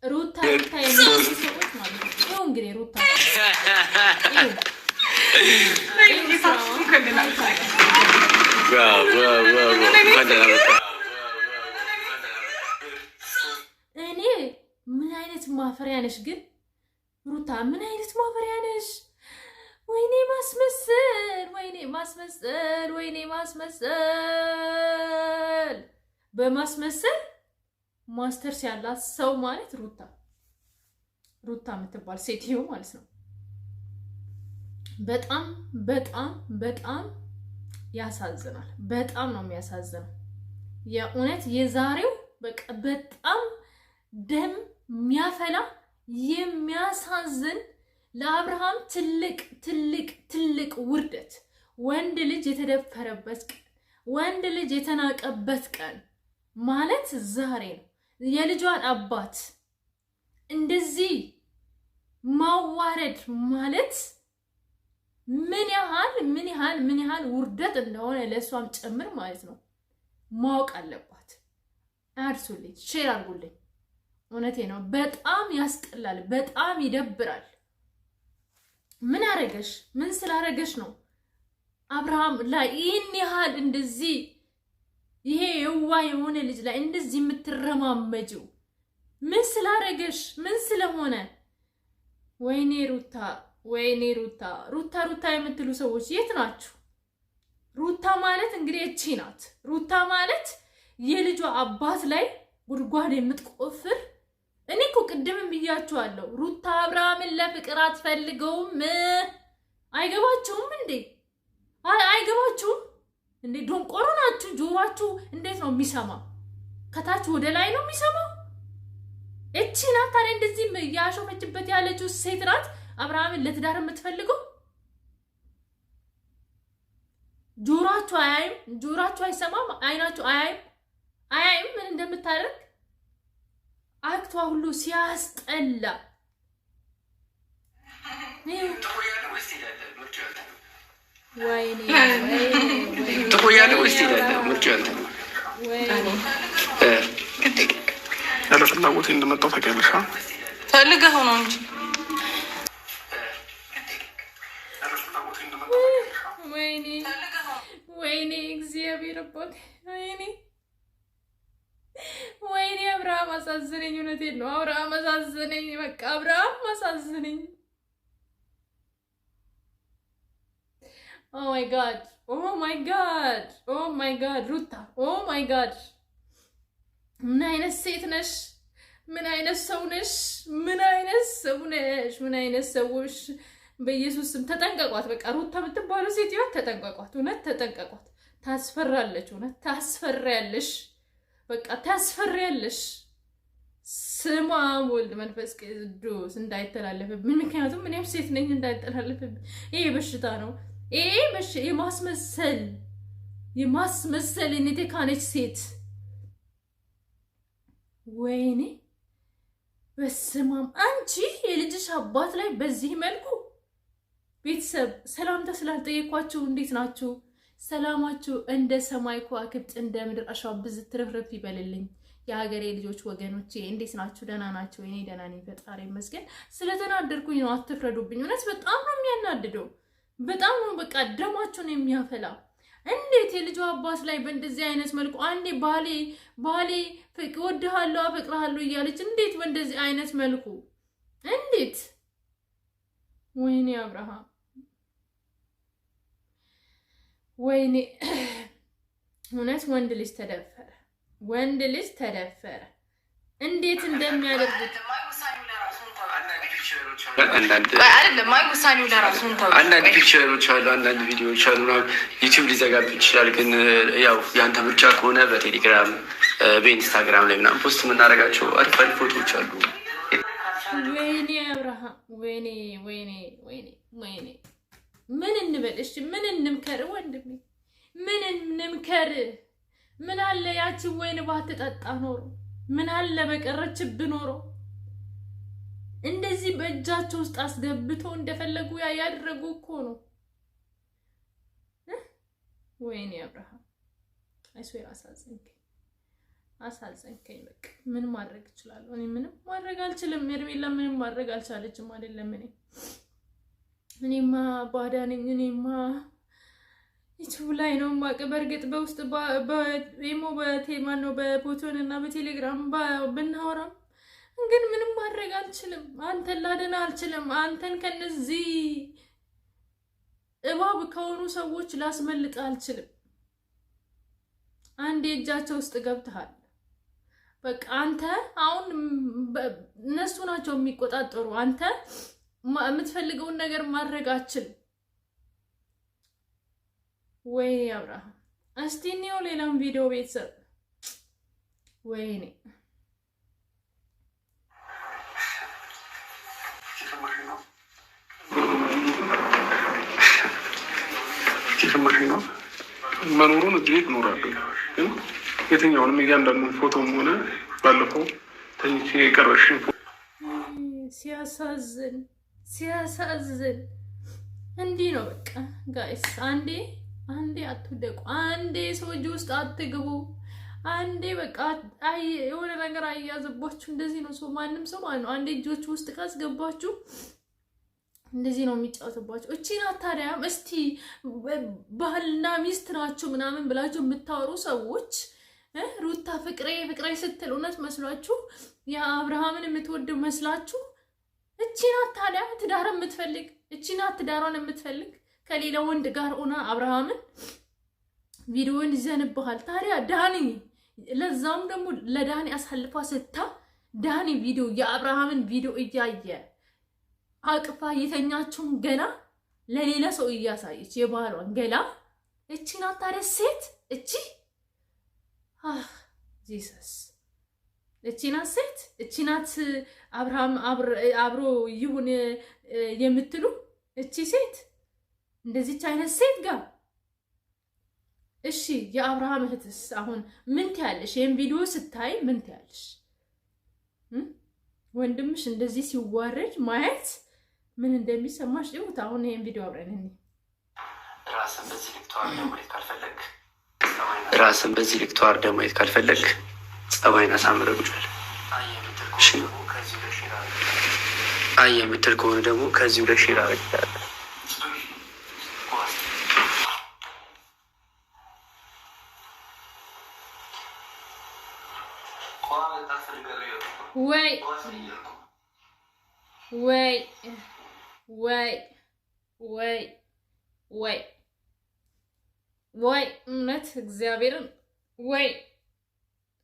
ሩታ የሚሉ ሰዎች ማለት ነው። ይኸው እንግዲህ ሩታ እኔ ምን አይነት ማፈሪያ ነሽ ግን ሩታ፣ ምን አይነት ማፈሪያ ነሽ? ወይኔ ማስመሰል፣ ወይኔ ማስመሰል፣ ወይኔ ማስመሰል። በማስመሰል ማስተርስ ያላት ሰው ማለት ሩታ የምትባል ሴትዮ ማለት ነው። በጣም በጣም በጣም ያሳዝናል። በጣም ነው የሚያሳዝነው የእውነት የዛሬው በቃ በጣም ደም የሚያፈላ የሚያሳዝን ለአብርሃም ትልቅ ውርደት፣ ወንድ ልጅ የተደፈረበት ቀን፣ ወንድ ልጅ የተናቀበት ቀን ማለት ዛሬ ነው። የልጇን አባት እንደዚህ ማዋረድ ማለት ምን ያህል ውርደት እንደሆነ ለእሷም ጭምር ማለት ነው ማወቅ አለባት። አድርሱልኝ፣ ሼር አድርጉልኝ። እውነቴ ነው። በጣም ያስጠላል፣ በጣም ይደብራል። ምን አረገሽ? ምን ስላረገሽ ነው አብርሃም ላይ ይህን ያህል እንደዚህ ይሄ የዋ የሆነ ልጅ ላይ እንደዚህ የምትረማመጂው? ምን ስላረገሽ? ምን ስለሆነ? ወይኔ ሩታ፣ ወይኔ ሩታ፣ ሩታ የምትሉ ሰዎች የት ናችሁ? ሩታ ማለት እንግዲህ እቺ ናት። ሩታ ማለት የልጇ አባት ላይ ጉድጓድ የምትቆፍር። እኔ እኮ ቅድምም ብያችኋለሁ፣ ሩታ አብርሃምን ለፍቅር አትፈልገውም። አይገባችሁም እንዴ? አይገባችሁም እንዴ? ዶንቆሮ ናችሁ። ጆሯችሁ እንዴት ነው የሚሰማው? ከታች ወደ ላይ ነው የሚሰማው። እቺ ናት ታዲያ እንደዚህ ያሾፈችበት ያለችው ሴት ናት አብርሃምን ለትዳር የምትፈልገው። ጆሯችሁ አያይም? ጆሯችሁ አይሰማም? አይናችሁ አያይም ምን እንደምታደርግ? አክቷ ሁሉ ሲያስጠላ። ወይኔ ትቆያለህ ወይስ ትሄዳለህ? ምርጫው አንተ ነው። ያለ ፍላጎቴ እንደመጣሁ ታውቂያለሽ። ፈልገኸው ነው እንጂ ወይኔ እግዚአብሔር አባት፣ ወይኔ አብርሃም አሳዝነኝ። እውነቴን ነው። አብርሃም አሳዝነኝ። በቃ አብርሃም አሳዝነኝ። ኦ ማይ ጋድ፣ ኦ ማይ ጋድ፣ ኦ ማይ ጋድ። ሩታ ኦ ማይ ጋድ፣ ምን አይነት ሴት ነሽ? ምን አይነት ሰው ነሽ? ምን አይነት ሰው ነሽ? ምን አይነት ሰዎች! በኢየሱስ ስም ተጠንቀቋት። በቃ ሩታ የምትባለው ሴትዮ ተጠንቀቋት። እውነት ተጠንቀቋት። ታስፈራለች። እውነት ታስፈሪያለሽ። በቃ ታስፈሪያለሽ። ስማ ወልድ መንፈስ ቅዱስ እንዳይተላለፍብን። ምክንያቱም እኔም ሴት ነኝ፣ እንዳይተላለፍብን። ይሄ በሽታ ነው። ይሄ የማስመሰል የኔቴካነች ሴት። ወይኔ በስማም፣ አንቺ የልጅሽ አባት ላይ በዚህ መልኩ። ቤተሰብ ሰላምታ ስላልጠየኳችሁ እንዴት ናችሁ? ሰላማችሁ እንደ ሰማይ ከዋክብት እንደ ምድር አሸዋ ብዝት ትርፍርፍ ይበልልኝ። የሀገሬ ልጆች ወገኖቼ እንዴት ናችሁ? ደህና ናችሁ? እኔ ደህና ነኝ፣ ፈጣሪ ይመስገን። ስለተናደድኩኝ ነው፣ አትፍረዱብኝ። እውነት በጣም ነው የሚያናድደው። በጣም ነው በቃ ደማችሁን የሚያፈላ። እንዴት የልጇ አባት ላይ በእንደዚህ አይነት መልኩ አንዴ ባሌ እወድሃለሁ አፈቅርሃለሁ እያለች እንዴት በእንደዚህ አይነት መልኩ እንዴት! ወይኔ አብርሃም፣ ወይኔ እውነት ወንድ ልጅ ተደፈረ፣ ወንድ ልጅ ተደፈረ። እንዴት እንደሚያደርጉት አንዳንድ ፒክቸሮች አሉ፣ አንዳንድ ቪዲዮዎች አሉ። ዩቲዩብ ሊዘጋብ ይችላል፣ ግን ያው የአንተ ምርጫ ከሆነ በቴሌግራም በኢንስታግራም ላይ ምናምን ፖስት የምናደርጋቸው አሪፍ አሪፍ ፎቶዎች አሉ። ወይኔ አብርሃም፣ ወይኔ ወይኔ ወይኔ ወይኔ። ምን እንበል እሺ? ምን እንምከር ወንድሜ? ምን እንምከር? ምን አለ ያቺን ወይን ባትጠጣ ኖሮ? ምን አለ በቀረችብ ኖሮ? እንደዚህ በእጃቸው ውስጥ አስገብቶ እንደፈለጉ ያደረጉ እኮ ነው። ወይኔ አብርሃም፣ አይስዌር አሳዘንክ። አሳዘንከኝ። በቃ ምን ማድረግ እችላለሁ? እኔ ምንም ማድረግ አልችልም። ሄርሜላ ምንም ማድረግ አልቻለችም አይደለም። እኔማ ባዳ ነኝ። እኔማ ዩቲዩብ ላይ ነው ማቀ በርግጥ በውስጥ በኢሞ በቴማን ነው በፎቶን እና በቴሌግራም ብናወራም ግን ምንም ማድረግ አልችልም። አንተን ላደና አልችልም። አንተን ከነዚህ እባብ ከሆኑ ሰዎች ላስመልጥ አልችልም። አንዴ እጃቸው ውስጥ ገብተሃል። በቃ አንተ አሁን እነሱ ናቸው የሚቆጣጠሩ። አንተ የምትፈልገውን ነገር ማድረግ አትችልም። ወይ አብርሃም እስቲ ነው ሌላም ቪዲዮ ቤተሰብ ወይኔ ነው መኖሩን እዚህ እኖራለሁ። ግን የትኛውንም እያንዳንዱን ፎቶም ሆነ ባለፈው ተኝቼ የቀረሽኝ ሲያሳዝን እንዲህ ነው በቃ ጋይስ። አንዴ አትወደቁ፣ አንዴ ሰው እጅ ውስጥ አትግቡ፣ አንዴ በቃ የሆነ ነገር አያዘባችሁ። እንደዚህ ነው ሰው ማንም ሰው ማለት ነው። አንዴ እጆች ውስጥ ካስገባችሁ እንደዚህ ነው የሚጫወትባቸው። እቺ ናት ታዲያም እስቲ ባልና ሚስት ናችሁ ምናምን ብላችሁ የምታወሩ ሰዎች ሩታ ፍቅሬ ስትል እውነት መስሏችሁ የአብርሃምን የምትወድ መስላችሁ እቺ ናት ታዲያ ትዳር የምትፈልግ እቺ ናት ትዳሯን የምትፈልግ ከሌላ ወንድ ጋር ሆና አብርሃምን ቪዲዮን ይዘንብሃል። ታዲያ ዳኒ ለዛም ደግሞ ለዳኒ አሳልፋ ስታ ዳኒ ቪዲዮ የአብርሃምን ቪዲዮ እያየ አቅፋ የተኛችውን ገና ለሌላ ሰው እያሳየች የባሏን ገላ እቺ ናት ታዲያ ሴት እቺ ጂሰስ እቺ ናት ሴት እቺ ናት አብርሃም አብሮ ይሁን የምትሉ እቺ ሴት እንደዚች አይነት ሴት ጋር እሺ የአብርሃም እህትስ አሁን ምን ትያለሽ? ይሄን ቪዲዮ ስታይ ምን ትያለሽ? ወንድምሽ እንደዚህ ሲዋረድ ማየት ምን እንደሚሰማሽ ይሁት። አሁን ይሄን ቪዲዮ አብረን እንይ። ራስን በዚህ ልክ ተዋርደ ማየት ካልፈለግ ጸባይን አሳምረው ይችላል። አይ የምትል ከሆነ ደግሞ ከዚሁ ለሽራ ይችላል። ወይ እውነት እግዚአብሔርን ወይ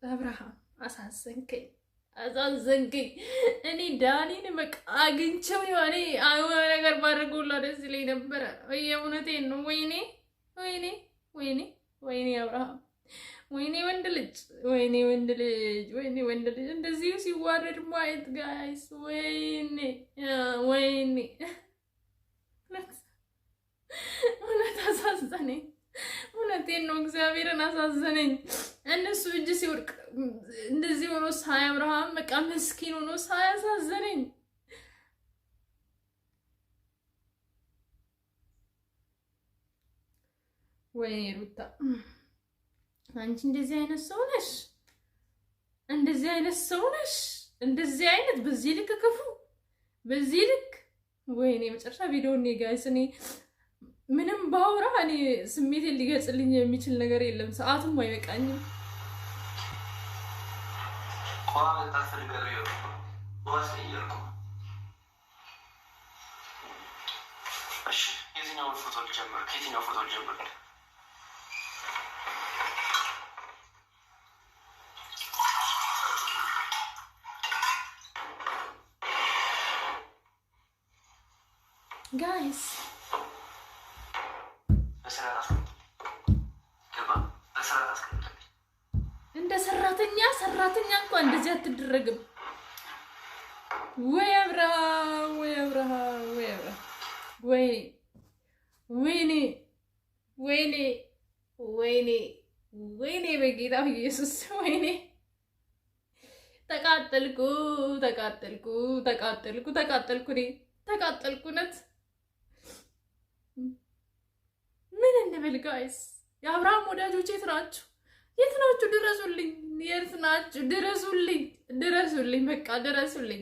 አብርሃም አሳዘንከኝ። እኔ ዳኒን በቃ አግኝቼው የሆነ ነገር ባደርገውላ ደስ ይለኝ ነበረ። የእውነቴን ነው። ወይኔ አብርሃም ወይኔ ወንድ ልጅ እንደዚሁ ሲዋረድ ማየት ጋይስ ወይኔ እውነት አሳዘነኝ። እውነቴን ነው። እግዚአብሔርን አሳዘነኝ። እነሱ እጅ ሲወድቅ እንደዚህ ሆኖ ሳይ አብርሃም በቃ ምስኪን ሆኖ ሳይ አሳዘነኝ። ወይኔ ሩታ አንቺ እንደዚህ አይነት ሰው ነሽ፣ እንደዚህ አይነት በዚህ ልክ ክፉ፣ በዚህ ልክ ወይኔ መጨረሻ ቪዲዮ እኔ ጋይስ እኔ ምንም ባውራ እኔ ስሜቴን ሊገልጽልኝ የሚችል ነገር የለም። ሰዓቱም አይበቃኝም። የትኛውን ፎቶ ልጀምር? ከየትኛው ፎቶ ልጀምር? ጋይስ እንደ ሰራተኛ እንኳን እንደዚህ አትደረግም። ወይ አብርሃም ወይኔ በጌታ ኢየሱስ ወይኔ ተቃጠልኩ ነት ምን እንበል ጋይስ? የአብርሃም ወዳጆች የት ናችሁ? ድረሱልኝ። የት በእናትሽ ድረሱልኝ፣ ድረሱልኝ፣ በቃ ድረሱልኝ።